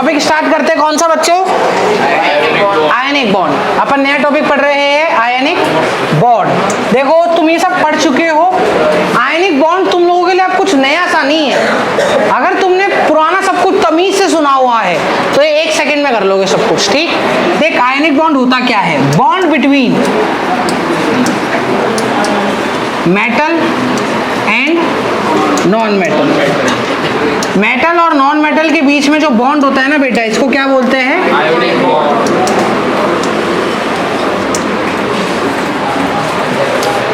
Topic start करते हैं। कौन सा बच्चों? Ionic bond. अपन नया टॉपिक पढ़ रहे हैं आयनिक बॉन्ड। देखो तुम ये सब पढ़ चुके हो। आयनिक बॉन्ड तुम लोगों के लिए अब कुछ नया सा नहीं है। अगर तुमने पुराना सब कुछ तमीज से सुना हुआ है तो ये 1 सेकंड में कर लोगे सब कुछ। ठीक, देख आयनिक बॉन्ड होता क्या है? Bond between metal and non metal. Metal और नॉन मेटल के बीच में जो बॉन्ड होता है ना बेटा, इसको क्या बोलते हैं? Ionic bond.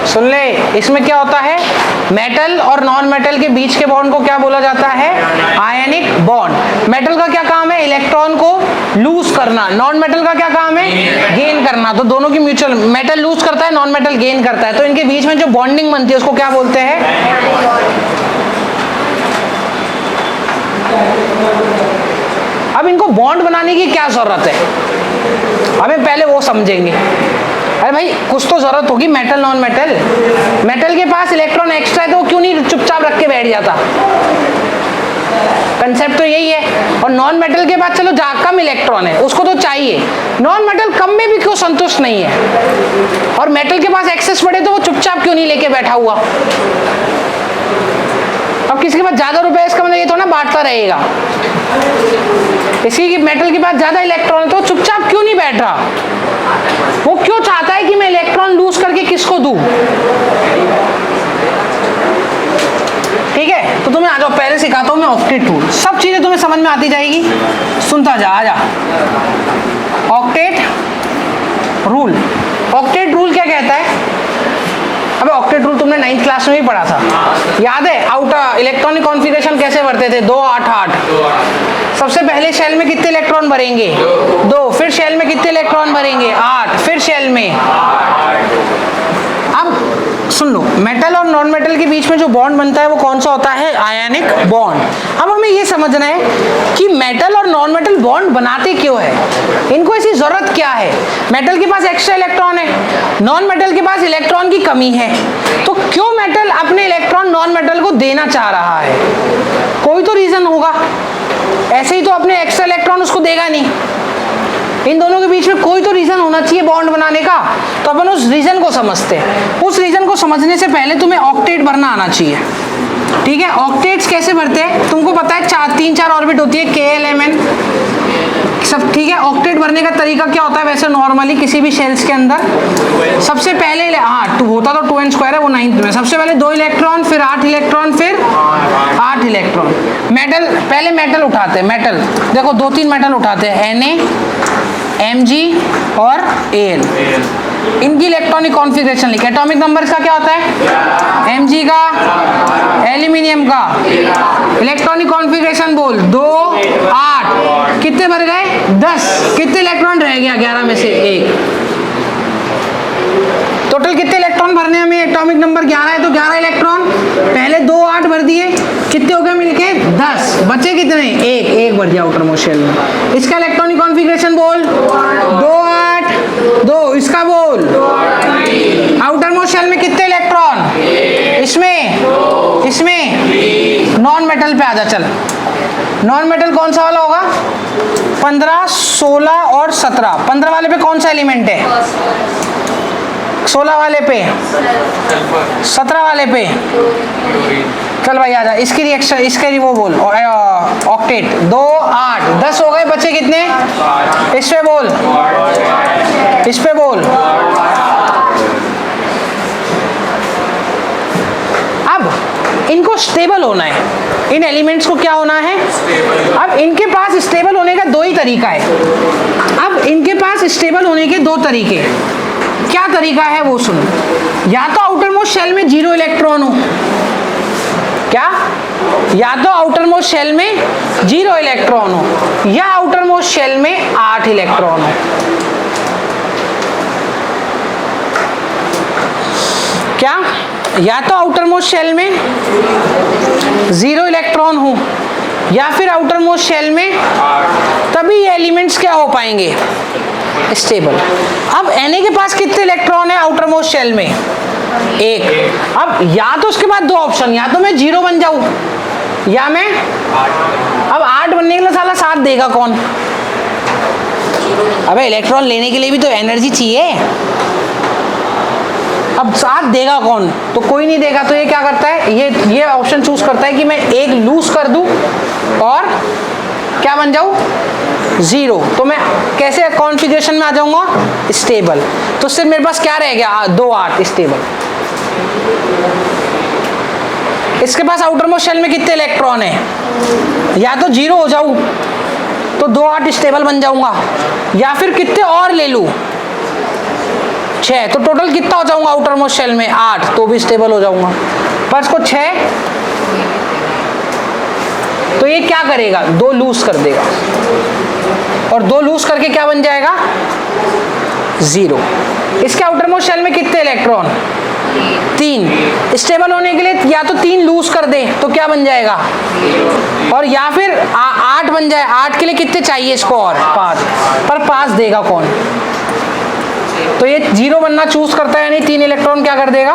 सुन ले, इसमें क्या होता है? मेटल और नॉन मेटल के बीच के बॉन्ड को क्या बोला जाता है? Ionic bond. मेटल का क्या काम है? इलेक्ट्रॉन को लूज करना। नॉन मेटल का क्या काम है? गेन करना। तो दोनों की म्यूचुअल, मेटल लूज करता है, नॉन मेटल गेन करता है, तो इनके बीच में जो बॉन्डिंग बनती है उसको क्या बोलते हैं? अब इनको बॉन्ड बनाने की क्या जरूरत है, हमें पहले वो समझेंगे। अरे भाई कुछ तो जरूरत होगी। मेटल नॉन मेटल, मेटल के पास इलेक्ट्रॉन एक्स्ट्रा है तो वो क्यों नहीं चुपचाप रख के बैठ जाता? कंसेप्ट तो यही है। और नॉन मेटल के पास चलो जहां कम इलेक्ट्रॉन है उसको तो चाहिए, नॉन मेटल कम में भी क्यों संतुष्ट नहीं है? और मेटल के पास एक्सेस पड़े तो वो चुपचाप क्यों नहीं लेके बैठा हुआ? अब किसी के पास ज्यादा रुपए है इसका मतलब ये तो ना बांटता रहेगा। इसी की मेटल के पास ज्यादा इलेक्ट्रॉन है तो चुपचाप क्यों नहीं बैठ रहा? वो क्यों चाहता है कि मैं इलेक्ट्रॉन लूज करके किसको दूं? ठीक है, तो तुम्हें आ जाओ, पहले सिखाता हूं मैं ऑक्टेट रूल। सब चीजें तुम्हें समझ में आती जाएगी। सुनता जा, आजा। Octet rule. ऑक्टेट रूल क्या कहता है? अबे ऑक्टेट रूल तुमने 9th क्लास में भी पढ़ा था, याद है? आउटर इलेक्ट्रॉनिक कॉन्फ़िगरेशन कैसे भरते थे? 2 8 8। सबसे पहले शेल में कितने इलेक्ट्रॉन भरेंगे? 2। फिर शेल में कितने इलेक्ट्रॉन भरेंगे? 8। फिर शेल में। अब सुन लो, मेटल और नॉन मेटल के बीच में जो बॉन्ड बनता है वो कौन सा होता है? Ionic bond. अब हमें ये समझना है कि मेटल और नॉन मेटल बॉन्ड बनाते क्यों है, इनको ऐसी जरूरत क्या है? मेटल के पास एक्स्ट्रा इलेक्ट्रॉन है, नॉन मेटल के पास इलेक्ट्रॉन की कमी है, तो क्यों मेटल अपने इलेक्ट्रॉन नॉन मेटल को देना चाह रहा है? कोई तो रीजन होगा, ऐसे ही तो अपने एक्स्ट्रा इलेक्ट्रॉन उसको देगा नहीं। इन दोनों के बीच में कोई तो रीजन होना चाहिए बॉन्ड बनाने का। तो अपन उस रीजन को समझते हैं। उस रीजन को समझने से पहले तुम्हें ऑक्टेट भरना आना चाहिए। ठीक है, ऑक्टेट्स कैसे भरते हैं तुमको पता है? 3-4 ऑर्बिट होती है, KLMN सब। ठीक है, ऑक्टेट भरने का तरीका क्या होता है वैसे नॉर्मली किसी भी शेल्स के अंदर? सबसे पहले होता तो 2n² है, वो 9th में। सबसे पहले 2 इलेक्ट्रॉन, फिर 8 इलेक्ट्रॉन, फिर 8 इलेक्ट्रॉन। मेटल, पहले मेटल उठाते हैं। मेटल देखो 2-3 मेटल उठाते हैं, Na, Mg और Al। इनकी इलेक्ट्रॉनिक कॉन्फ़िगरेशन लिखे। एटॉमिक नंबर इसका क्या होता है? Mg का, एल्यूमिनियम का। इलेक्ट्रॉनिक कॉन्फ़िगरेशन बोल। 2 8। कितने भर गए? 10। कितने इलेक्ट्रॉन रह गया? 11 में से 1। टोटल कितने इलेक्ट्रॉन भरने हमें? एटॉमिक नंबर 11 है तो 11 इलेक्ट्रॉन। पहले 2 8 भर दिए, कितने हो गए मिलके? 10। बचे कितने? 1 भर दिया आउटर मोस्ट शेल में। इसका इलेक्ट्रॉनिक कॉन्फ़िगरेशन बोल। 2 8 2। इसका बोल। आउटर मोस्ट शेल में कितने इलेक्ट्रॉन? इसमें नॉन मेटल पे आजा। चल, नॉन मेटल कौन सा वाला होगा? 15 16 और 17। 15 वाले पे कौन सा एलिमेंट है? 16 वाले पे, 17 वाले पे। चल भाई आजा, इसकी रिएक्शन, इसके वो बोल। ऑक्टेट 2 8 10 हो गए, बचे कितने? इस पे बोल, इस पे बोल। अब इनको स्टेबल होना है, इन एलिमेंट्स को क्या होना है? अब इनके पास स्टेबल होने का 2 ही तरीका है। अब इनके पास स्टेबल होने के 2 तरीके। क्या तरीका है वो सुनो। या तो आउटर मोस्ट शेल में 0 इलेक्ट्रॉन हो, क्या? या तो आउटर मोस्ट शेल में 0 इलेक्ट्रॉन हो, या आउटर मोस्ट शेल में 8 इलेक्ट्रॉन हो। क्या? या तो आउटर मोस्ट शेल में 0 इलेक्ट्रॉन हो, या फिर आउटर मोस्ट शेल में, तभी ये एलिमेंट्स क्या हो पाएंगे? स्टेबल। अब Na के पास कितने इलेक्ट्रॉन है आउटर मोस्ट शेल में? 1। अब या तो उसके बाद 2 ऑप्शन, या तो मैं 0 बन जाऊं या मैं अब 8 बनने के लिए साला 7 देगा कौन? अबे इलेक्ट्रॉन लेने के लिए भी तो एनर्जी चाहिए। अब 7 देगा कौन? तो कोई नहीं देगा। तो ये क्या करता है, ये ऑप्शन चूज करता है कि मैं एक लूज कर दूं और क्या बन जाऊं, 0। तो मैं कैसे कॉन्फ़िगरेशन में आ जाऊंगा, स्टेबल। तो सिर्फ मेरे पास क्या रह गया, 2 8 स्टेबल। इसके पास आउटर मोस्ट शेल में कितने इलेक्ट्रॉन है, या तो 0 हो जाऊं तो 2 8 स्टेबल बन जाऊंगा, या फिर कितने और ले लूं, 6। तो टोटल कितना हो जाऊंगा आउटर मोस्ट शेल में, 8, तो भी स्टेबल हो जाऊंगा। पर इसको 6, तो ये क्या करेगा, 2 लूज कर देगा, और 2 लूज करके क्या बन जाएगा, 0। इसके आउटर मोस्ट शेल में कितने इलेक्ट्रॉन, 3। स्टेबल होने के लिए या तो 3 लूज कर दे तो क्या बन जाएगा, और या फिर 8 बन जाए। 8 के लिए कितने चाहिए इसको, और 5। पर 5 देगा कौन, तो ये 0 बनना चूज करता है, यानी 3 इलेक्ट्रॉन क्या कर देगा।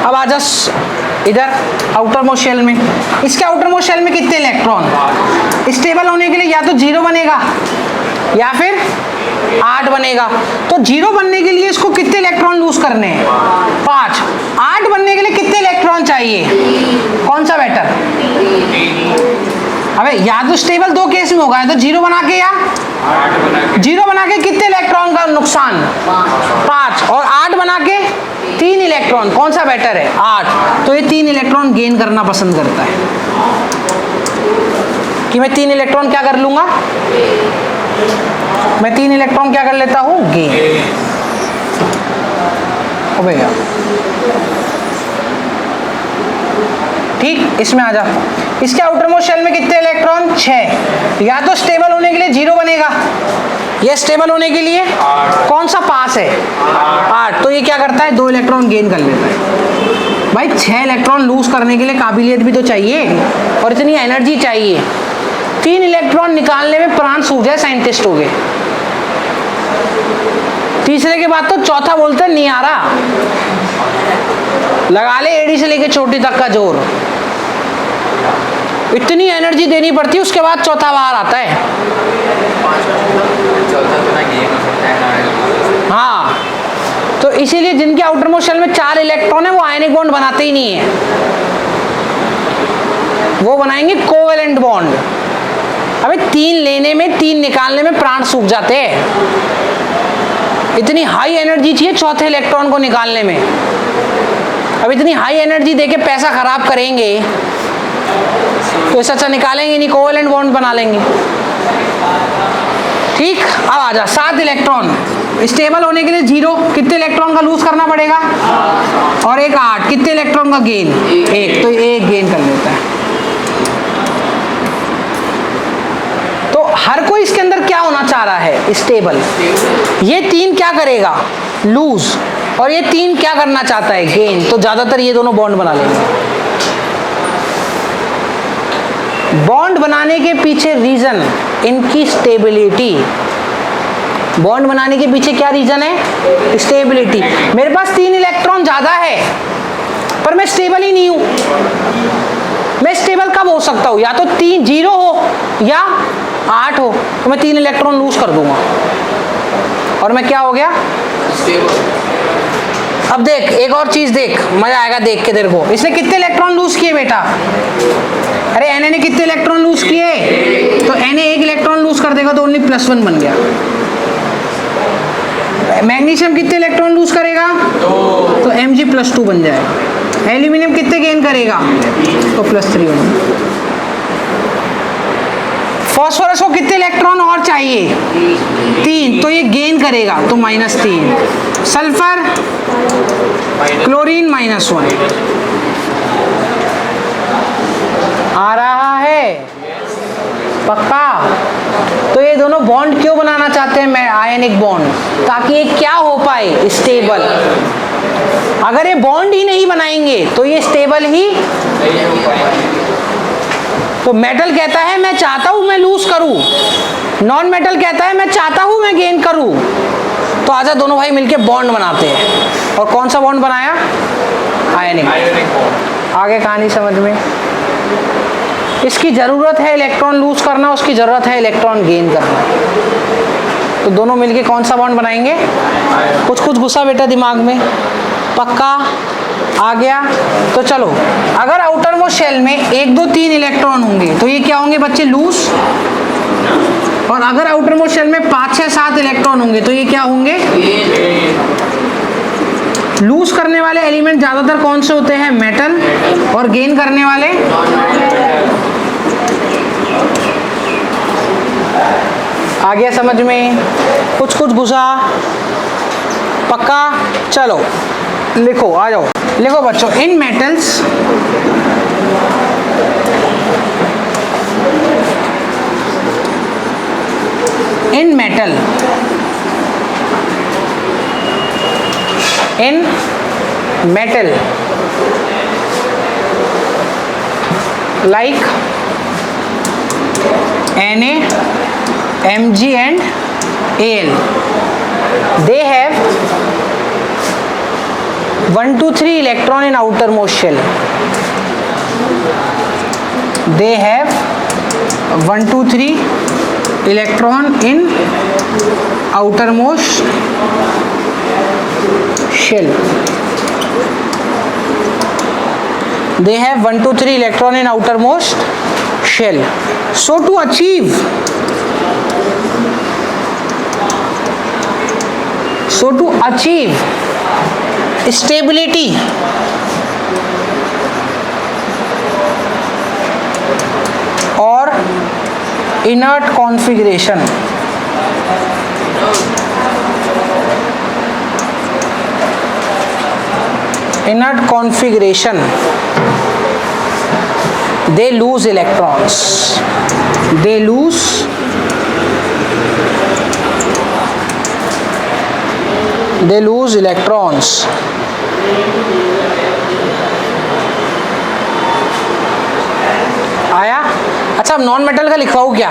अब आ जा इधर आउटर मोस्ट शेल में। इसके आउटर मोस्ट शेल में कितने इलेक्ट्रॉन, स्टेबल होने के लिए या तो 0 बनेगा या फिर 8 बनेगा। तो 0 बनने के लिए इसको कितने इलेक्ट्रॉन लूज करने हैं, 5। 8 बनने के लिए कितने इलेक्ट्रॉन चाहिए, कौन सा बेटर, अबे या तो स्टेबल 2 केस में होगा, तो 0 बना के या 0 बना के कितने इलेक्ट्रॉन का नुकसान, 5, और 8 बना के 3 इलेक्ट्रॉन, कौन सा बेटर है, 8। तो ये 3 इलेक्ट्रॉन गेन करना पसंद करता है कि मैं 3 इलेक्ट्रॉन क्या कर लूंगा, मैं 3 इलेक्ट्रॉन क्या कर लेता हूं, गेन। भैया ठीक, इसमें आ जा। इसके आउटर मोस्ट शेल में कितने इलेक्ट्रॉन, 6। या तो स्टेबल होने के लिए 0 बनेगा, ये स्टेबल होने के लिए कौन सा पास है, 8। तो ये क्या करता है, 2 इलेक्ट्रॉन गेन कर लेता है। भाई 6 इलेक्ट्रॉन लूज करने के लिए काबिलियत भी तो चाहिए, और इतनी एनर्जी चाहिए। 3 इलेक्ट्रॉन निकालने में प्राण सूख जाए, साइंटिस्ट हो गए। तीसरे के बाद तो चौथा बोलते नहीं आ रहा, लगा ले एड़ी से लेके चोटी तक का जोर, इतनी एनर्जी देनी पड़ती है, उसके बाद चौथा बाहर आता है। हाँ, तो इसीलिए जिनके आउटर मोस्ट शेल में 4 इलेक्ट्रॉन है वो आयनिक बॉन्ड बनाते ही नहीं है, वो बनाएंगे कोवेलेंट बॉन्ड। अबे 3 लेने में 3 निकालने में प्राण सूख जाते हैं, इतनी हाई एनर्जी चाहिए चौथे इलेक्ट्रॉन को निकालने में। अब इतनी हाई एनर्जी देके पैसा खराब करेंगे तो इससे अच्छा निकालेंगे नहीं, कोवेलेंट बॉन्ड बना लेंगे। ठीक, अब आ जा 7 इलेक्ट्रॉन स्टेबल होने के लिए 0, कितने इलेक्ट्रॉन का लूज करना पड़ेगा, और एक 8, कितने इलेक्ट्रॉन का गेन, 1। तो 1 गेन कर लेता है। तो हर कोई इसके अंदर क्या होना चाह रहा है, स्टेबल। ये 3 क्या करेगा, लूज, और ये 3 क्या करना चाहता है, गेन। तो ज्यादातर ये दोनों बॉन्ड बना लेंगे। बॉन्ड बनाने के पीछे रीजन इनकी स्टेबिलिटी। बॉन्ड बनाने के पीछे क्या रीजन है, स्टेबिलिटी। मेरे पास 3 इलेक्ट्रॉन ज्यादा है पर मैं स्टेबल ही नहीं हूं। मैं स्टेबल कब हो सकता हूं, या तो 3 0 हो या 8 हो, तो मैं 3 इलेक्ट्रॉन लूज कर दूंगा और मैं क्या हो गया, स्टेबल। अब देख एक और चीज देख, मजा आएगा देख के तेरे को। इसने कितने इलेक्ट्रॉन लूज किए बेटा, अरे Na ने कितने इलेक्ट्रॉन लूज किए, तो Na 1 इलेक्ट्रॉन लूज कर देगा तो ओनली +1 बन गया। मैग्नीशियम कितने इलेक्ट्रॉन लूज करेगा, तो Mg+2 बन जाएगा। एल्यूमिनियम कितने गेन करेगा, तो +3 बन जाएगा। फॉस्फोरस को कितने इलेक्ट्रॉन और चाहिए, 3, तो ये गेन करेगा तो -3। सल्फर क्लोरीन -1 आ रहा है पक्का। तो ये दोनों बॉन्ड क्यों बनाना चाहते हैं, मैं आयनिक बॉन्ड, ताकि ये क्या हो पाए, स्टेबल। अगर ये बॉन्ड ही नहीं बनाएंगे तो ये स्टेबल ही। तो मेटल कहता है मैं चाहता हूं मैं लूज करूं, नॉन मेटल कहता है मैं चाहता हूं मैं गेन करूं। तो आजा दोनों भाई मिलके बॉन्ड बनाते हैं। और कौन सा बॉन्ड बनाया, आयनिक। आगे कहानी समझ में। इसकी ज़रूरत है इलेक्ट्रॉन लूज करना, उसकी ज़रूरत है इलेक्ट्रॉन गेन करना, तो दोनों मिलके कौन सा बॉन्ड बनाएंगे? कुछ कुछ घुसा बेटा दिमाग में, पक्का आ गया? तो चलो, अगर आउटर मोस्ट शेल में 1 2 3 इलेक्ट्रॉन होंगे तो ये क्या होंगे बच्चे? लूज। और अगर आउटर मोस्ट शेल में 5 6 7 इलेक्ट्रॉन होंगे तो ये क्या होंगे? लूज करने वाले एलिमेंट ज्यादातर कौन से होते हैं? मेटल। और गेन करने वाले? आ गया समझ में? कुछ कुछ घुसा, पक्का? चलो लिखो, आ जाओ लिखो बच्चों। इन metals in metal like Na, Mg and Al, they have 1 2 3 electron in outermost shell. They have 1 2 3 electron in outermost shell. They have 1 2 3 electron in outermost shell. So to achieve stability or inert configuration, they lose electrons. They lose electrons. आया? अच्छा, अब non metal का लिखवाऊँ क्या?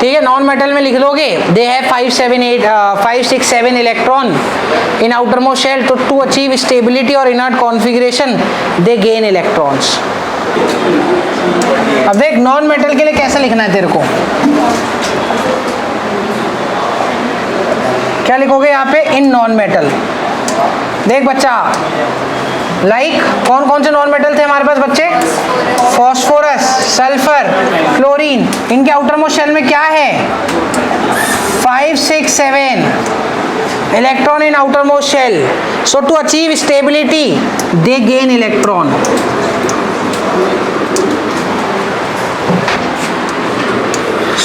ठीक है, non metal में लिख लोगे they have 5 6 7 electron in outermost shell, तो टू अचीव स्टेबिलिटी और inert configuration they gain electrons. अब देख नॉन मेटल के लिए कैसे लिखना है तेरे को, क्या लिखोगे यहाँ पे? In non metal. देख बच्चा, लाइक कौन कौन से नॉन मेटल थे हमारे पास बच्चे? Phosphorus, sulphur, chlorine. इनके आउटर मोस्ट शेल में क्या है? 5 6 7 electron in outermost shell. So to achieve stability they gain electron.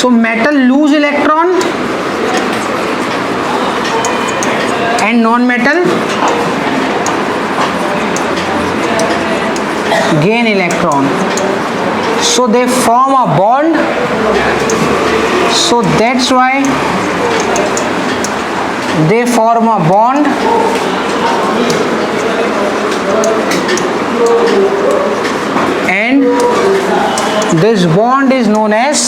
So metal lose electron and non-metal gain electron. So they form a bond. So that's why they form a bond and this bond is known as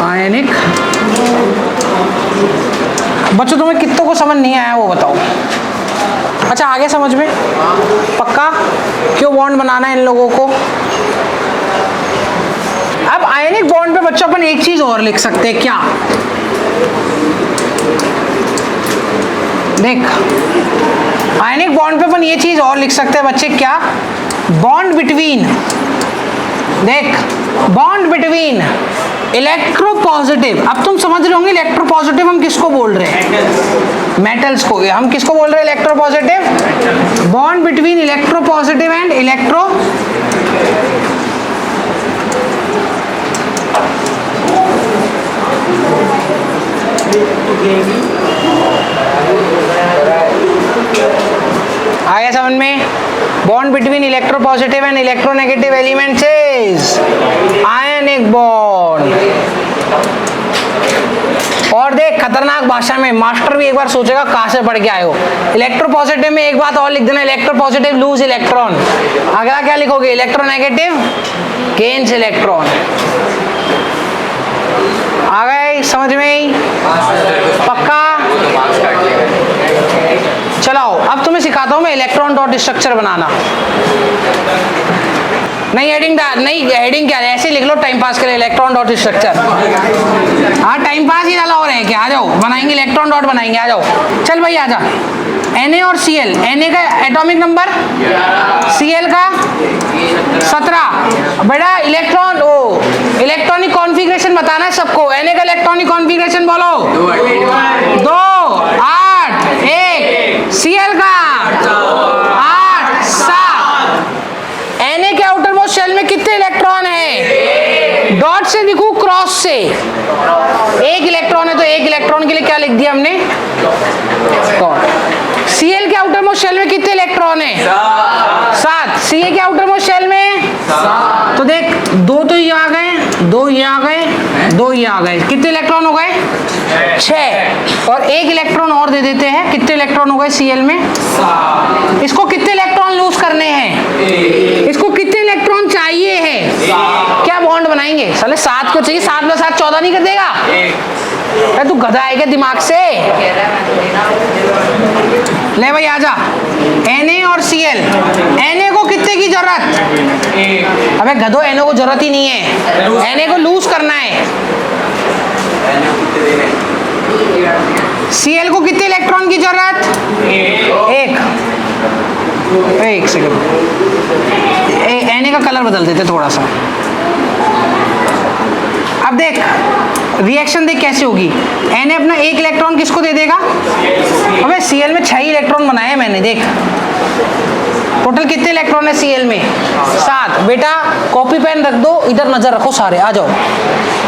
आयनिक। बच्चों तुम्हें कितनों को समझ नहीं आया वो बताओ। अच्छा आगे समझ में? पक्का? क्यों बॉन्ड बनाना है इन लोगों को? अब आयनिक बॉन्ड पे बच्चों अपन एक चीज और लिख सकते हैं, क्या? देख आयनिक बॉन्ड पे अपन ये चीज और लिख सकते हैं बच्चे, क्या? बॉन्ड बिटवीन, देख बॉन्ड बिटवीन इलेक्ट्रोपॉजिटिव। अब तुम समझ रहे होंगे इलेक्ट्रोपॉजिटिव हम किसको बोल रहे हैं? मेटल्स को। हम किसको बोल रहे हैं electropositive? Bond between electropositive and electro आया समझ में? Bond between electropositive and electronegative elements is ionic bond. और देख खतरनाक भाषा में मास्टर भी एक बार सोचेगा कहां से पढ़ के आए हो। इलेक्ट्रोपॉजिटिव में एक बात और लिख देना, इलेक्ट्रोपॉजिटिव लूज इलेक्ट्रॉन। अगला क्या लिखोगे? Electronegative gains electron. आ गए समझ में? पक्का? चलाओ, अब तुम्हें सिखाता हूं मैं इलेक्ट्रॉन डॉट स्ट्रक्चर बनाना। नहीं हेडिंग नहीं, हेडिंग क्या है, ऐसे लिख लो टाइम पास के लिए, इलेक्ट्रॉन डॉट स्ट्रक्चर। हाँ टाइम पास ही डाला हो रहा है क्या? आ जाओ बनाएंगे, इलेक्ट्रॉन डॉट बनाएंगे, आ जाओ। चल भाई आजा। Na और Cl, Na का एटॉमिक नंबर, Cl का 17। बेटा इलेक्ट्रॉन इलेक्ट्रॉनिक कॉन्फ़िगरेशन बताना है सबको। Na का इलेक्ट्रॉनिक कॉन्फ़िगरेशन बोलो। 2 8 1। Cl का 8 7। Na के आउटर मोस्ट शेल में कितने इलेक्ट्रॉन है? डॉट से लिखूं क्रॉस से? एक इलेक्ट्रॉन है तो एक इलेक्ट्रॉन के लिए क्या लिख दिया हमने? डॉट। Cl के आउटर मोस्ट शेल में कितने इलेक्ट्रॉन है? 7। Ca के आउटर मोस्ट शेल में 7। तो देख 2 तो ये आ गए, 2 ये आ गए, 2 ये आ गए, कितने इलेक्ट्रॉन हो गए? 6। और एक इलेक्ट्रॉन और दे देते हैं, कितने इलेक्ट्रॉन हो गए Cl में? 7। इसको कितने इलेक्ट्रॉन लूज करने हैं? इसको कितने इलेक्ट्रॉन चाहिए है? क्या बॉन्ड बनाएंगे? साले 7 को चाहिए, 7 में 7 14 नहीं कर देगा? तू गधा है क्या दिमाग से? ले भाई आजा। Na और Cl, Na को कितने की जरूरत? अबे गधो, Na को जरूरत ही नहीं है, Na को लूज करना है। Cl को कितने इलेक्ट्रॉन की जरूरत? एक सेकंड, Na का कलर बदल देते थोड़ा सा। अब देख रिएक्शन देख कैसे होगी। Na अपना एक इलेक्ट्रॉन किसको दे देगा? अबे Cl में 6 इलेक्ट्रॉन बनाए हैं मैंने, देख टोटल कितने इलेक्ट्रॉन है Cl में? 7। बेटा कॉपी पेन रख दो, इधर नजर रखो सारे, आ जाओ।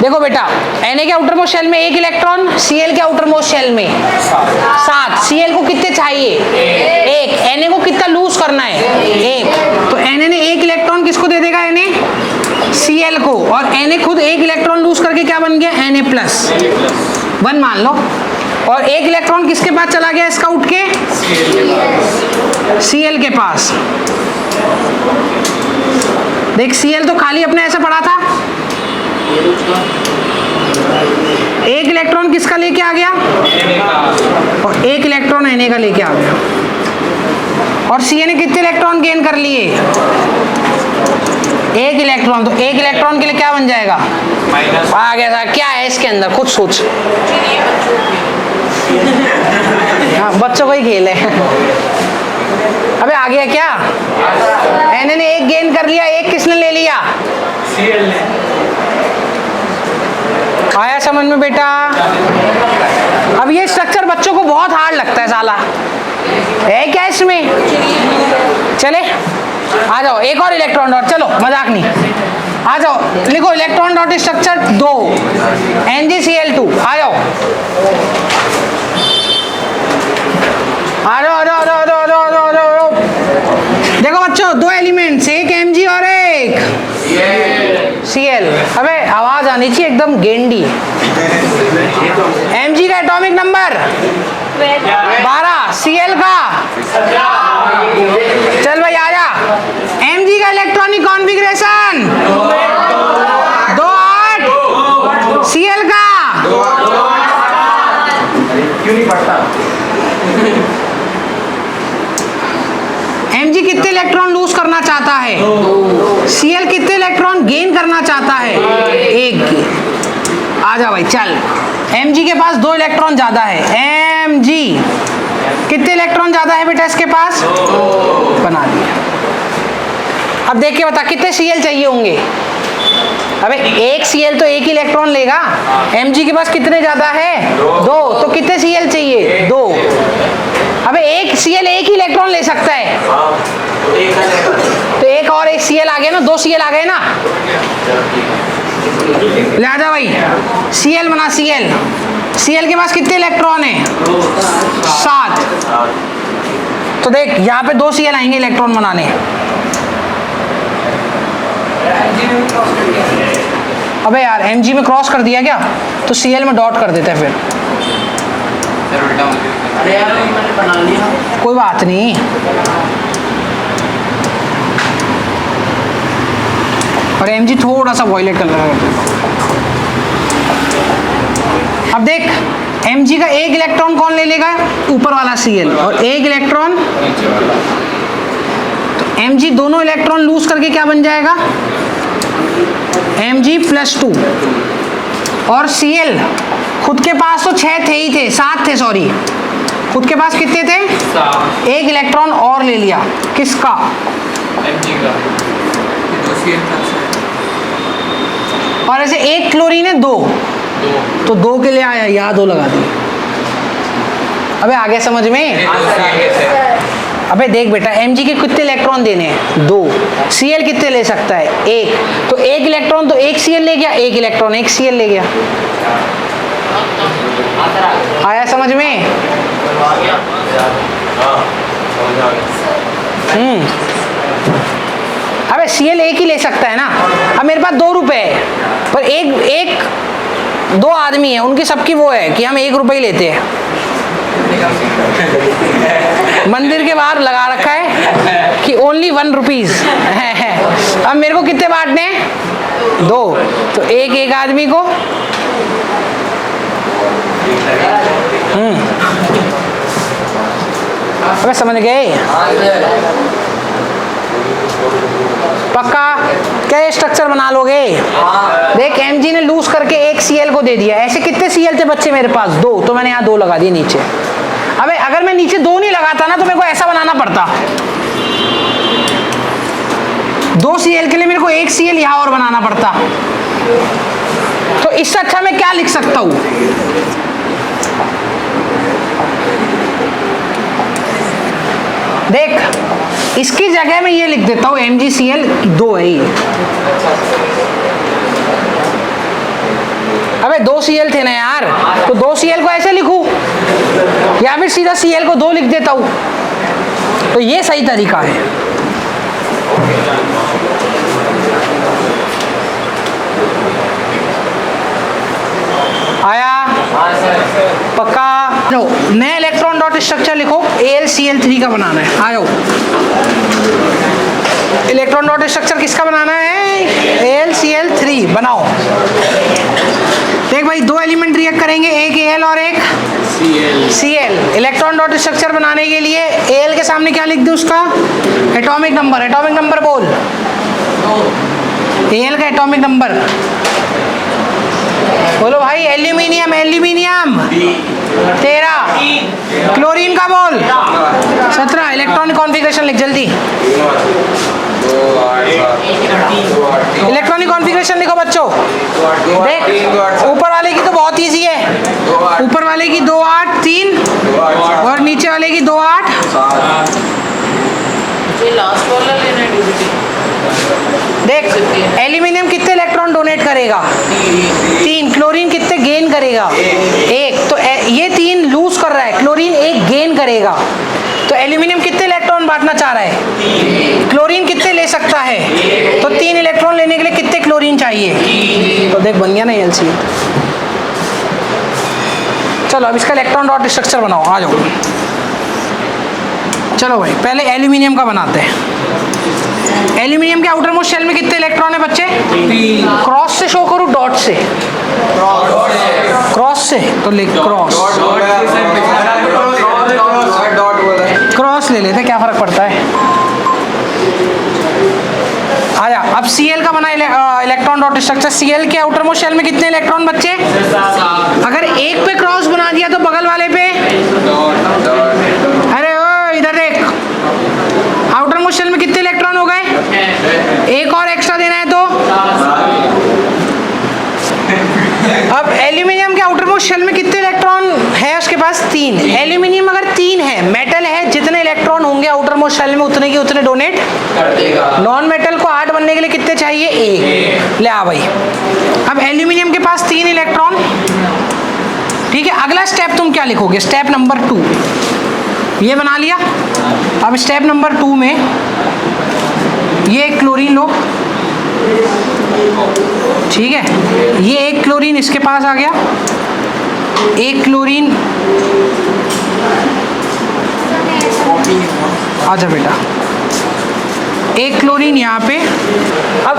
देखो बेटा Na के आउटर मोस्ट शेल में 1 इलेक्ट्रॉन, Cl के आउटर मोस्ट शेल में 7। Cl को कितने चाहिए? 1। Na को कितना लूज करना है? 1। तो Na ने 1 इलेक्ट्रॉन किसको दे देगा? Na Cl को। और Na खुद 1 इलेक्ट्रॉन लूज करके क्या बन गया? Na+1 मान लो। और 1 इलेक्ट्रॉन किसके पास चला गया इसका उठ के? Cl के पास। देख Cl तो खाली अपने ऐसे पड़ा था, 1 इलेक्ट्रॉन किसका लेके आ गया? और 1 इलेक्ट्रॉन Na का लेके आ गया। और Ca ने कितने इलेक्ट्रॉन गेन कर लिए? 1 इलेक्ट्रॉन। तो 1 इलेक्ट्रॉन के लिए क्या बन जाएगा? आ गया था। क्या है इसके अंदर खुद सोच। हाँ बच्चों का ही खेल है। अबे आ गया क्या? Na ने 1 गेन कर लिया, 1 किसने ले लिया? Cl ने। आया समझ में बेटा? अब ये स्ट्रक्चर बच्चों को बहुत हार्ड लगता है साला, है क्या इसमें? चले आ जाओ, एक और इलेक्ट्रॉन डॉट, चलो मजाक नहीं, आ जाओ लिखो इलेक्ट्रॉन डॉट स्ट्रक्चर 2 NgCl2। आ जाओ आ जाओ आ जाओ आ जाओ आ जाओ आ जाओ आ जाओ। देखो बच्चों 2 एलिमेंट्स, एक Mg और एक Cl। अबे आवाज आनी चाहिए एकदम गेंडी। Mg का एटॉमिक नंबर 12, Cl का चल भाई आजा। Mg का इलेक्ट्रॉनिक कॉन्फ़िगरेशन 2 8, Cl का क्यों नहीं पढ़ता? Mg कितने इलेक्ट्रॉन लूज करना चाहता है? Cl कितने इलेक्ट्रॉन गेन करना चाहता है? 1। आजा भाई चल। Mg के पास 2 इलेक्ट्रॉन ज्यादा है। Mg कितने इलेक्ट्रॉन ज्यादा है बेटा इसके पास? बना दिया। अब देख के बता कितने Cl चाहिए होंगे? अबे एक Cl तो 1 ही इलेक्ट्रॉन लेगा। Mg के पास कितने ज्यादा है? 2। तो कितने Cl चाहिए? 2। अबे एक Cl 1 ही इलेक्ट्रॉन ले सकता है, तो एक और एक Cl आ गया ना, 2 Cl आ गए ना। ले आजा भाई Cl बना। Cl के पास कितने इलेक्ट्रॉन है? 7। तो देख यहाँ पे 2 Cl आएंगे इलेक्ट्रॉन बनाने। अबे यार Mg में क्रॉस कर दिया क्या? तो Cl में डॉट कर देते हैं फिर। अरे यार मैंने बना लिया, कोई बात नहीं। और Mg थोड़ा सा वॉयलेट कलर कर देता हूं। अब देख Mg का एक इलेक्ट्रॉन कौन ले लेगा, ऊपर वाला Cl, और एक इलेक्ट्रॉन तो Mg दोनों इलेक्ट्रॉन लूज करके क्या बन जाएगा, Mg+2, और Cl खुद के पास तो 6 थे ही थे, 7 थे सॉरी, खुद के पास कितने थे, एक इलेक्ट्रॉन और ले लिया, किसका, Mg का, और ऐसे एक क्लोरीन है 2, तो 2 के लिए आया, यहाँ 2 लगा दी। अबे आ गया समझ में, अबे देख बेटा Mg के कितने इलेक्ट्रॉन देने हैं, 2, Cl कितने ले सकता है, 1, तो एक इलेक्ट्रॉन तो एक Cl ले गया, एक इलेक्ट्रॉन एक Cl ले गया। आया समझ में, अबे Cl एक ही ले सकता है ना। अब मेरे पास 2 रुपए है, पर एक 2 आदमी है, उनकी सबकी वो है कि हम 1 रुपए ही लेते हैं। मंदिर के बाहर लगा रखा है कि ओनली 1 रुपीज है। अब मेरे को कितने बांटने हैं, 2, तो एक आदमी को, अबे समझ गए, पक्का, क्या स्ट्रक्चर बना लोगे। देख Mg ने लूज करके एक Cl को दे दिया, ऐसे कितने Cl थे बच्चे मेरे पास, 2, तो मैंने यहाँ 2 लगा दिए नीचे। अबे अगर मैं नीचे 2 नहीं लगाता ना तो मेरे को ऐसा बनाना पड़ता, 2 Cl के लिए मेरे को एक Cl यहाँ और बनाना पड़ता। तो इससे अच्छा मैं क्या लिख सकता हूँ, देख इसकी जगह में ये लिख देता हूँ MgCl 2 है ये। अबे 2 Cl थे ना यार, तो 2 Cl को ऐसे लिखूं या फिर सीधा Cl को 2 लिख देता हूँ, तो ये सही तरीका है। आया पक्का, लो नया इलेक्ट्रॉन डॉट स्ट्रक्चर लिखो, AlCl3 का बनाना है। आ जाओ, इलेक्ट्रॉन डॉट स्ट्रक्चर किसका बनाना है, AlCl3 बनाओ। देख भाई 2 एलिमेंट रिएक्ट करेंगे, एक Al और एक Cl। इलेक्ट्रॉन डॉट स्ट्रक्चर बनाने के लिए Al के सामने क्या लिख दूं, उसका एटॉमिक नंबर, एटॉमिक नंबर बोल, Al का एटॉमिक नंबर बोलो भाई। एल्यूमिनियम, एल्यूमिनियम 13, क्लोरीन का बोल 17। इलेक्ट्रॉनिक कॉन्फ़िगरेशन लिख जल्दी, इलेक्ट्रॉनिक कॉन्फ़िगरेशन लिखो बच्चों। देख ऊपर वाले की तो बहुत इजी है, ऊपर वाले की 2 8 3 और नीचे वाले की 2 8। लास्ट वाला लेना है DBT। देख एल्यूमिनियम कितने इलेक्ट्रॉन डोनेट करेगा, 3, क्लोरीन कितने गेन करेगा, 1, तो ये 3 लूज कर रहा है, क्लोरीन 1 गेन करेगा। तो एल्यूमिनियम कितने इलेक्ट्रॉन बांटना चाह रहा है, क्लोरीन कितने ले सकता है, तो 3 इलेक्ट्रॉन लेने के लिए कितने क्लोरीन चाहिए, तो देख बन गया ना एलसीएम। चलो अब इसका इलेक्ट्रॉन डॉट स्ट्रक्चर बनाओ, आ जाओ। चलो भाई पहले एल्यूमिनियम का बनाते हैं। एल्यूमिनियम के आउटर मोस्ट शेल में कितने इलेक्ट्रॉन है बच्चे, क्रॉस से शो करूं, डॉट से, क्रॉस से, तो लिख क्रॉस, क्रॉस ले लेते, क्या फर्क पड़ता है। आया अब Cl का बना इलेक्ट्रॉन डॉट स्ट्रक्चर। Cl के आउटर मोस्ट शेल में कितने इलेक्ट्रॉन बच्चे, अगर एक पे क्रॉस बना दिया तो बगल वाले पे, अरे ओ इधर देख, आउटर मोस्ट शेल में कितने इलेक्ट्रॉन हो गए, एक और एक्स्ट्रा देना है तो। अब एल्यूमिनियम के आउटर मोस्ट शेल में कितने इलेक्ट्रॉन है उसके पास, 3। एल्यूमिनियम अगर 3 है, मेटल है, जितने इलेक्ट्रॉन होंगे आउटर मोस्ट शेल में उतने के उतने डोनेट कर देगा। नॉन मेटल को 8 बनने के लिए कितने चाहिए, 1। ले आ भाई, अब एल्यूमिनियम के पास 3 इलेक्ट्रॉन, ठीक है। अगला स्टेप तुम क्या लिखोगे, स्टेप नंबर 2, ये बना लिया। अब स्टेप नंबर 2 में ये एक क्लोरीन लो, ठीक है, ये एक क्लोरीन इसके पास आ गया, एक क्लोरीन, आजा बेटा, एक क्लोरीन यहाँ पे। अब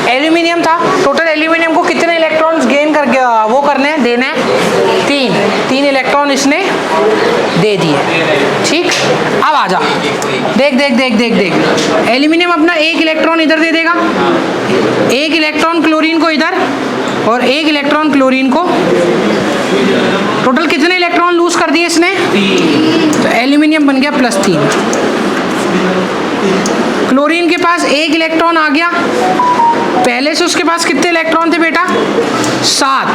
एल्यूमिनियम था, टोटल एल्यूमिनियम को कितने इलेक्ट्रॉन्स गेन करके वो करने हैं, देने हैं तीन इलेक्ट्रॉन इसने दे दिए। ठीक, अब आ जा, देख देख देख देख देख, एल्यूमिनियम अपना एक इलेक्ट्रॉन इधर दे देगा, एक इलेक्ट्रॉन क्लोरीन को इधर, और एक इलेक्ट्रॉन क्लोरीन को। टोटल कितने इलेक्ट्रॉन लूज कर दिए इसने? तो एल्यूमिनियम बन गया +3। क्लोरीन के पास एक इलेक्ट्रॉन आ गया, पहले से उसके पास कितने इलेक्ट्रॉन थे बेटा? 7।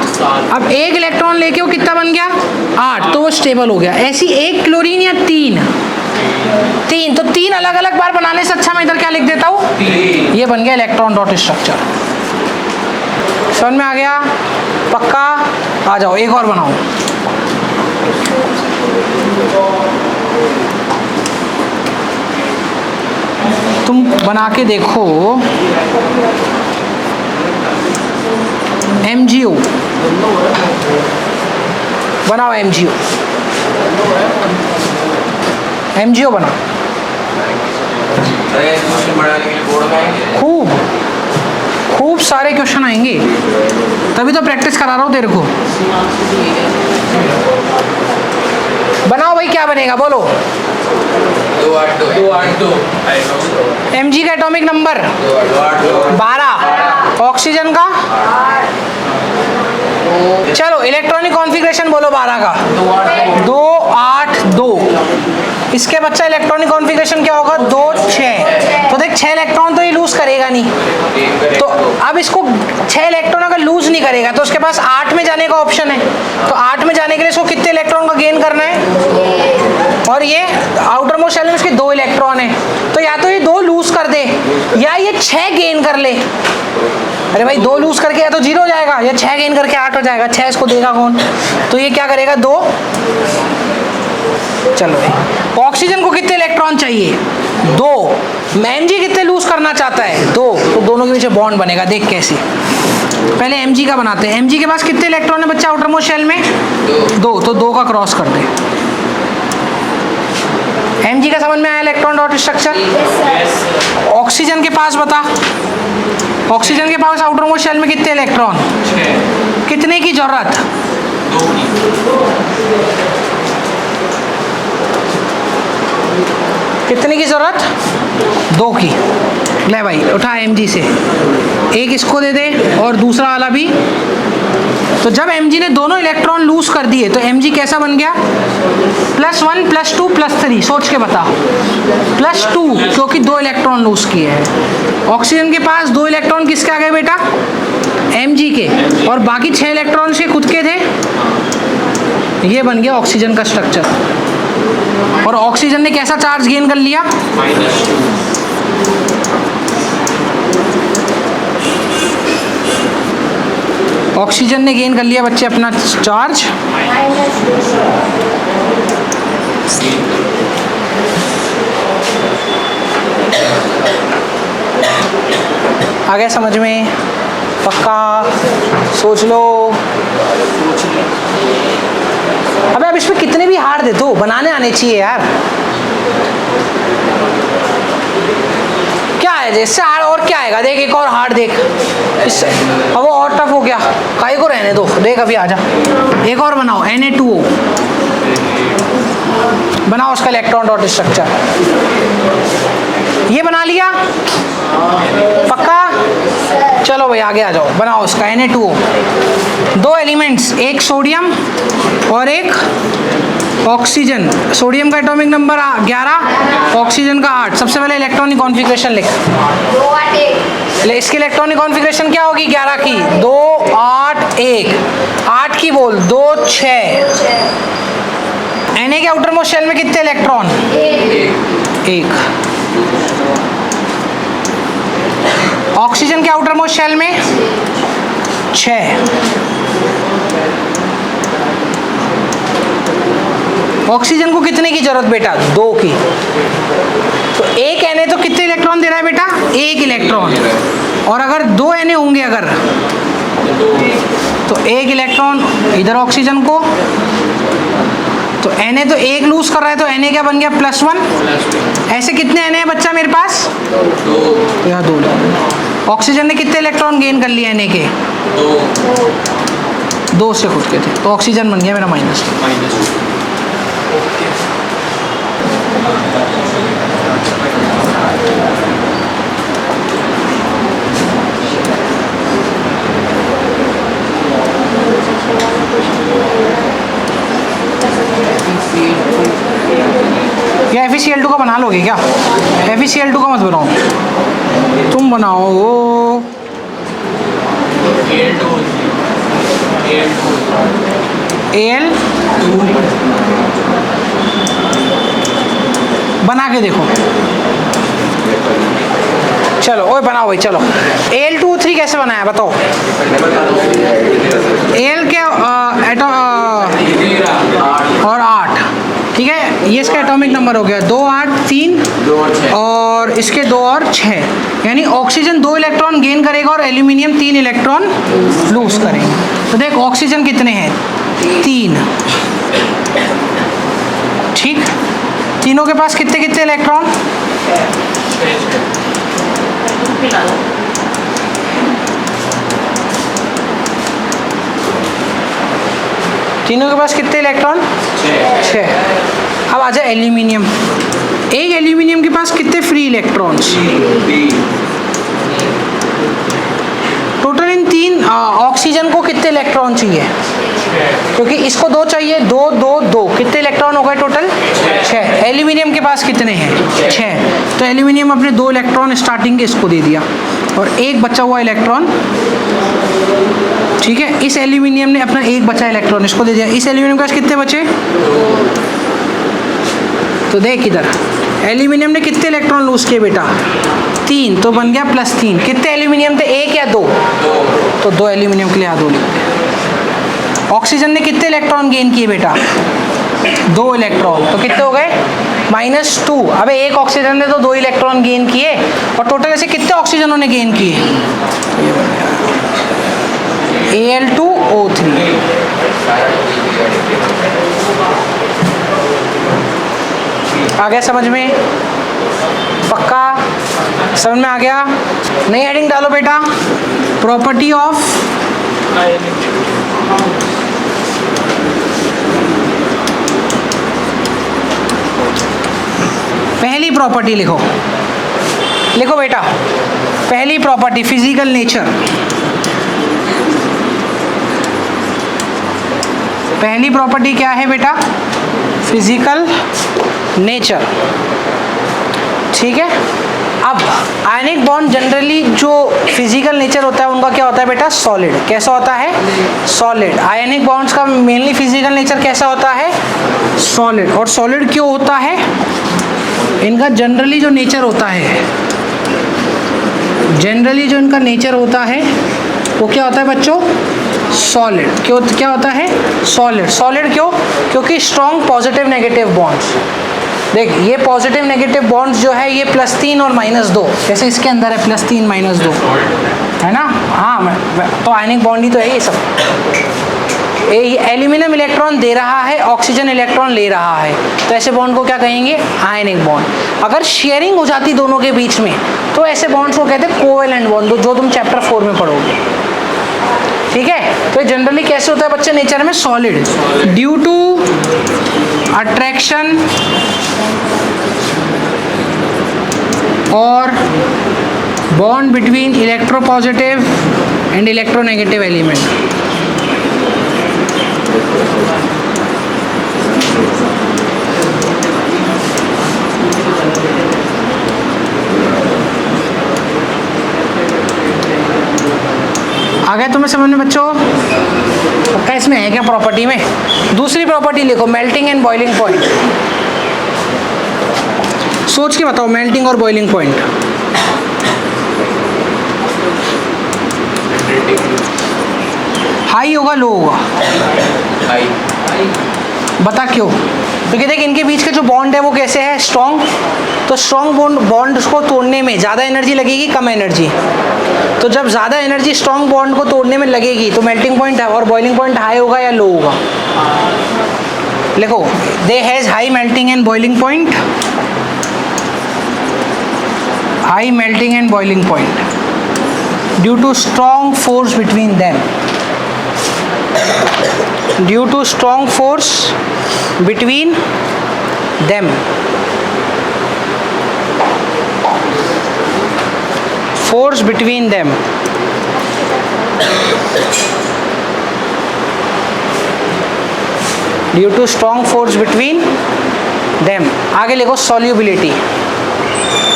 अब एक इलेक्ट्रॉन लेके वो कितना बन गया? 8, तो वो स्टेबल हो गया। ऐसी एक क्लोरीन या तीन, तो तीन अलग अलग बार बनाने से अच्छा मैं इधर क्या लिख देता हूँ, ये बन गया इलेक्ट्रॉन डॉट स्ट्रक्चर। समझ में आ गया? पक्का? आ जाओ एक और बनाओ। तुम बना के देखो MgO, बनाओ MgO बनाओ। खूब सारे क्वेश्चन आएंगे, तभी तो प्रैक्टिस करा रहा हूँ तेरे को। बनाओ भाई, क्या बनेगा बोलो? 282 Mg का एटॉमिक नंबर 12, ऑक्सीजन का, चलो इलेक्ट्रॉनिक कॉन्फ़िगरेशन बोलो 12 का 282। इसके बच्चा इलेक्ट्रॉनिक कॉन्फ़िगरेशन क्या होगा? 2 6। तो देख 6 इलेक्ट्रॉन तो ये लूज करेगा नहीं, तो अब इसको 6 इलेक्ट्रॉन अगर लूज नहीं करेगा तो उसके पास 8 में जाने का ऑप्शन है। तो 8 में जाने के लिए इसको कितने इलेक्ट्रॉन का गेन करना है? और ये आउटर मोस्ट शेल में इसके 2 इलेक्ट्रॉन है, तो या तो ये 2 लूज कर दे या ये 6 गेन कर ले। अरे भाई 2 लूज करके या तो 0 हो जाएगा या 6 गेन करके 8 हो जाएगा। 6 इसको देगा कौन? तो ये क्या करेगा? 2। चलो भाई, ऑक्सीजन को कितने इलेक्ट्रॉन चाहिए? 2। Mg कितने लूज करना चाहता है? 2। तो दोनों के बीच बॉन्ड बनेगा, देख कैसे। पहले Mg का बनाते हैं। Mg के पास कितने इलेक्ट्रॉन है बच्चा आउटर मोस्ट शेल में? 2। तो 2 का क्रॉस कर दे। Mg का समझ में आया इलेक्ट्रॉन डॉट स्ट्रक्चर? ऑक्सीजन के पास बता, ऑक्सीजन के पास आउटर मोस्ट शेल में कितने इलेक्ट्रॉन? 6। कितने की जरूरत? 2 की। कितने की जरूरत? 2 की। ले भाई उठा Mg से, एक इसको दे दे और दूसरा वाला भी। तो जब Mg ने दोनों इलेक्ट्रॉन लूज कर दिए तो Mg कैसा बन गया? +1 +2 +3। सोच के बता। +2 क्योंकि 2 इलेक्ट्रॉन लूज किए हैं। ऑक्सीजन के पास 2 इलेक्ट्रॉन किसके आ गए बेटा? Mg के, और बाकी 6 इलेक्ट्रॉन के खुद के थे। ये बन गया ऑक्सीजन का स्ट्रक्चर। और ऑक्सीजन ने कैसा चार्ज गेन कर लिया? -2। ऑक्सीजन ने गेन कर लिया बच्चे अपना चार्ज आ गया समझ में? पक्का? सोच लो। अबे अब इसमें कितने भी हार दे दो, बनाने आने चाहिए यार। क्या है इससे हार्ड? और क्या आएगा? देख एक और हार्ड देख इससे। अब वो और टफ हो गया, काहे को रहने दो। देख अभी आजा, एक और बनाओ। Na2O बनाओ, उसका इलेक्ट्रॉन डॉट स्ट्रक्चर। ये बना लिया? पक्का? चलो भाई आगे आ जाओ, बनाओ उसका Na2O। 2 एलिमेंट्स, एक सोडियम और एक ऑक्सीजन। सोडियम का एटॉमिक नंबर 11, ऑक्सीजन का 8। सबसे पहले इलेक्ट्रॉनिक कॉन्फ़िगरेशन लिख। इसकी इलेक्ट्रॉनिक कॉन्फ़िगरेशन क्या होगी? 11 की 2 8 1। 8 की बोल 2 6। Na के आउटर मोस्ट शेल में कितने इलेक्ट्रॉन? 1। ऑक्सीजन के आउटर मोस्ट शेल में 6। ऑक्सीजन को कितने की जरूरत बेटा? 2 की। तो एक Na तो कितने इलेक्ट्रॉन दे रहा है बेटा? 1 इलेक्ट्रॉन। और अगर 2 Na होंगे अगर, तो 1 इलेक्ट्रॉन इधर ऑक्सीजन को, तो Na तो 1 लूज कर रहा है, तो Na क्या बन गया? +1। ऐसे कितने Na है बच्चा मेरे पास? 2। यहाँ 2। ऑक्सीजन ने कितने इलेक्ट्रॉन गेन कर लिए Na के? 2। 2 से खुद के थे, तो ऑक्सीजन बन गया मेरा -2। या FeCl2 का बना लोगे क्या? FeCl2 का मत बनाओ, तुम बनाओ वो Al बना के देखो। चलो ओए बनाओ भाई, चलो Al2O3 कैसे बनाया बताओ। Al के एटम और 8, ठीक है, ये इसका एटॉमिक नंबर हो गया 2 8 3 और इसके 2 और 6, यानी ऑक्सीजन 2 इलेक्ट्रॉन गेन करेगा और एल्यूमिनियम 3 इलेक्ट्रॉन लूज करेंगे। तो देख ऑक्सीजन कितने हैं 3, ठीक, तीनों के पास कितने कितने इलेक्ट्रॉन, तीनों के पास कितने इलेक्ट्रॉन 6। अब आ जाए एल्यूमिनियम, एक एल्यूमिनियम के पास कितने फ्री इलेक्ट्रॉन्स, टोटल इन 3 ऑक्सीजन को कितने इलेक्ट्रॉन चाहिए, क्योंकि इसको 2 चाहिए, 2 2 2, कितने इलेक्ट्रॉन हो गए टोटल 6। एल्यूमिनियम के पास कितने हैं 6, तो एल्यूमिनियम अपने 2 इलेक्ट्रॉन स्टार्टिंग के इसको दे दिया और एक बचा हुआ इलेक्ट्रॉन, ठीक है, इस एल्यूमिनियम ने अपना एक बचा इलेक्ट्रॉन इसको दे दिया। इस एल्यूमिनियम के पास कितने बचे, तो देख इधर एल्यूमिनियम ने कितने इलेक्ट्रॉन लूज किए बेटा 3, तो बन गया +3। कितने एल्यूमिनियम थे, 1 या 2, तो 2 एल्यूमिनियम के लिए यहाँ 2 लिख। ऑक्सीजन ने कितने इलेक्ट्रॉन गेन किए बेटा 2 इलेक्ट्रॉन, तो कितने हो गए -2। अबे एक ऑक्सीजन ने तो 2 इलेक्ट्रॉन गेन किए और टोटल ऐसे कितने ऑक्सीजनों ने गेन किए, ये बन गया Al2O3। आ गया समझ में, पक्का समझ में आ गया। नई हेडिंग डालो बेटा, प्रॉपर्टी ऑफ पहली प्रॉपर्टी लिखो, लिखो बेटा पहली प्रॉपर्टी फिजिकल नेचर। पहली प्रॉपर्टी क्या है बेटा, फिजिकल नेचर, ठीक है। अब आयनिक बॉन्ड जनरली जो फिजिकल नेचर होता है उनका क्या होता है बेटा, सॉलिड। कैसा होता है, सॉलिड। आयनिक बॉन्ड्स का मेनली फिजिकल नेचर कैसा होता है, सॉलिड। और सॉलिड क्यों होता है, इनका जनरली जो नेचर होता है, जनरली जो इनका नेचर होता है वो क्या होता है बच्चों, सॉलिड। क्यों, क्या होता है, सॉलिड। सॉलिड क्यों, क्योंकि स्ट्रॉन्ग पॉजिटिव नेगेटिव बॉन्ड्स। देख ये पॉजिटिव नेगेटिव बॉन्ड्स जो है ये +3 और -2, जैसे इसके अंदर है +3 -2, है ना। हाँ तो आयनिक बॉन्ड ही तो है ये सब। एल्यूमिनियम इलेक्ट्रॉन दे रहा है, ऑक्सीजन इलेक्ट्रॉन ले रहा है, तो ऐसे बॉन्ड को क्या कहेंगे, आयनिक बॉन्ड। अगर शेयरिंग हो जाती दोनों के बीच में तो ऐसे बॉन्ड्स को कहते हैं कोवेलेंट बॉन्ड, जो तुम चैप्टर 4 में पढ़ोगे, ठीक है। तो जनरली कैसे होता है बच्चे नेचर में, सॉलिड। ड्यू टू अट्रैक्शन और bond between electropositive and electronegative element. आ गया तुम्हें समझ में बच्चों, पक्का इसमें है क्या प्रॉपर्टी में। दूसरी प्रॉपर्टी लिखो, मेल्टिंग एंड बॉइलिंग पॉइंट। सोच के बताओ, मेल्टिंग और बॉइलिंग पॉइंट। हाई होगा लो होगा, हाई। बता क्यों, क्योंकि देख इनके बीच का जो बॉन्ड है वो कैसे है, स्ट्रॉन्ग। तो स्ट्रॉन्ग बॉन्ड को तोड़ने में ज़्यादा एनर्जी लगेगी, कम एनर्जी। तो जब ज़्यादा एनर्जी स्ट्रॉन्ग बॉन्ड को तोड़ने में लगेगी तो मेल्टिंग पॉइंट है, और बॉइलिंग पॉइंट हाई होगा या लो होगा। लिखो, they has high melting and boiling point, high melting and boiling point due to strong force between them. Due to strong force between them, force between them, due to strong force between them. आगे लिखो solubility.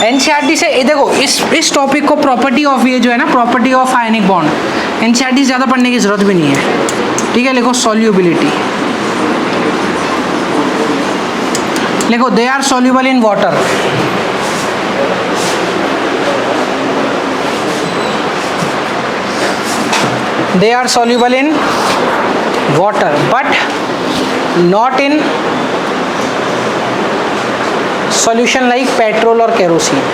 NCERT से देखो इस topic को property of ये जो है ना, property of ionic bond, NCERT से ज़्यादा पढ़ने की जरूरत भी नहीं है, ठीक है। लिखो सॉल्युबिलिटी, लिखो they are soluble in water, they are soluble in water but not in solution like petrol or kerosene.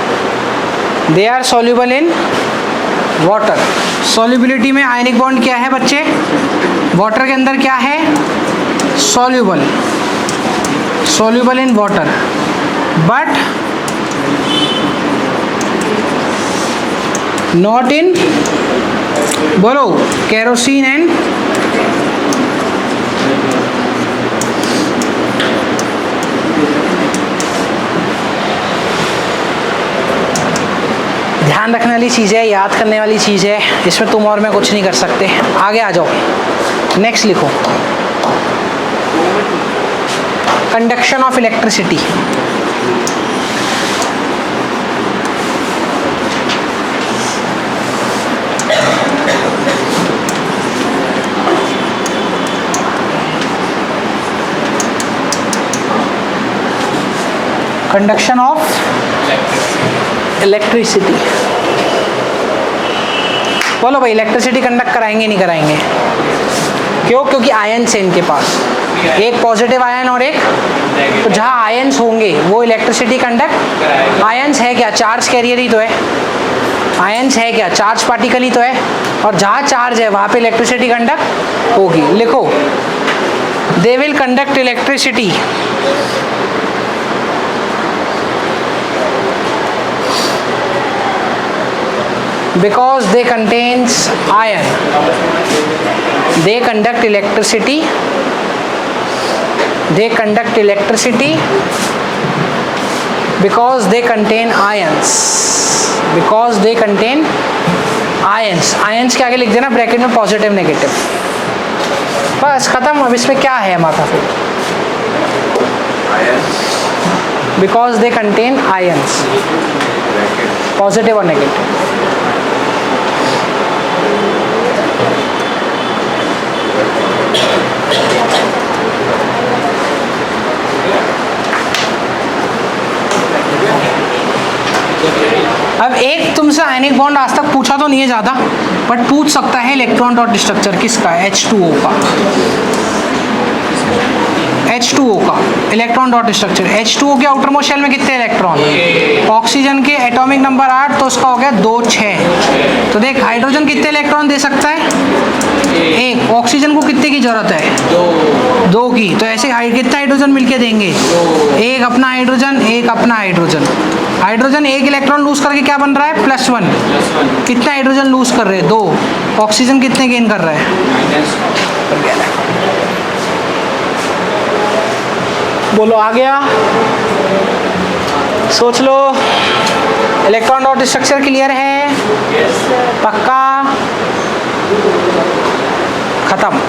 They are soluble in water. solubility में आयनिक बॉन्ड क्या है बच्चे? वाटर के अंदर क्या है? soluble, soluble in water but not in, बोलो, kerosene and ध्यान रखने वाली चीज़ है, याद करने वाली चीज़ है, इसमें तुम और मैं कुछ नहीं कर सकते। आगे आ जाओ, नेक्स्ट लिखो conduction of electricity. Conduction of electricity, बोलो भाई इलेक्ट्रिसिटी कंडक्ट कराएंगे नहीं कराएंगे? क्यों? क्योंकि आयन्स है इनके पास, एक पॉजिटिव आयन और एक, तो जहाँ आयन्स होंगे वो इलेक्ट्रिसिटी कंडक्ट, आयन्स है क्या? चार्ज कैरियर ही तो है, आयन्स है क्या? चार्ज पार्टिकल ही तो है, और जहाँ चार्ज है वहाँ पे इलेक्ट्रिसिटी कंडक्ट होगी। लिखो they will conduct electricity because they contains iron, they conduct electricity, they conduct electricity because they contain ions, because they contain ions। ions के आगे लिख देना ब्रैकेट में पॉजिटिव नेगेटिव, बस खत्म। अब इसमें क्या है हमारा फिर? because they contain ions, positive और नेगेटिव। अब एक तुमसे आयनिक बॉन्ड आज तक पूछा तो नहीं है ज़्यादा, बट पूछ सकता है इलेक्ट्रॉन डॉट स्ट्रक्चर किसका? H2O का, H2O का इलेक्ट्रॉन डॉट स्ट्रक्चर। H2O के आउटर मोस्ट शेल में कितने इलेक्ट्रॉन? ऑक्सीजन के एटॉमिक नंबर 8, तो उसका हो गया 2 6। तो देख हाइड्रोजन कितने इलेक्ट्रॉन दे सकता है? 1। ऑक्सीजन को कितने की जरूरत है? 2 की। तो ऐसे कितना हाइड्रोजन मिलके देंगे? 1 अपना हाइड्रोजन, 1 अपना हाइड्रोजन। हाइड्रोजन 1 इलेक्ट्रॉन लूज करके क्या बन रहा है? +1। कितना हाइड्रोजन लूज कर रहे हैं? 2। ऑक्सीजन कितने गेन कर रहा है? बोलो आ गया? सोच लो। इलेक्ट्रॉन डॉट स्ट्रक्चर क्लियर है? पक्का? खत्म।